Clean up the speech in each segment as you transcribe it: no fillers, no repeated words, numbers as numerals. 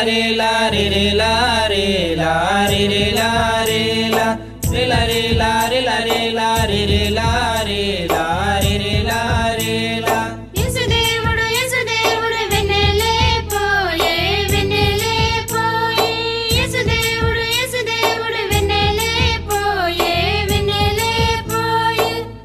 रे ला रे रे ला रे ला रे रे ला रे ला रे ला रे ला रे ला रे ला रे रे ला रे ला रे रे ला रे ला యేసుదేవుడు వెన్నెలే పోయే యేసుదేవుడు వెన్నెలే పోయే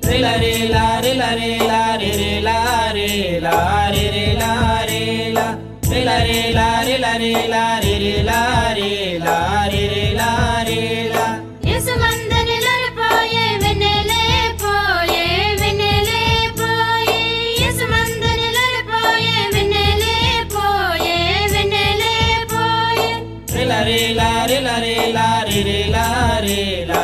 रे ला रे ला रे ला रे ला रे रे ला रे ला रे रे ला रे ला रे ला रे ला रे ला रे ला रे रे ला रे ला रे रे ला रे ला యేసు మందనిలలు పోయే వెన్నెలే పోయే యేసు మందనిలలు పోయే వెన్నెలే పోయే रे ला रे ला रे ला रे ला रे रे ला रे ला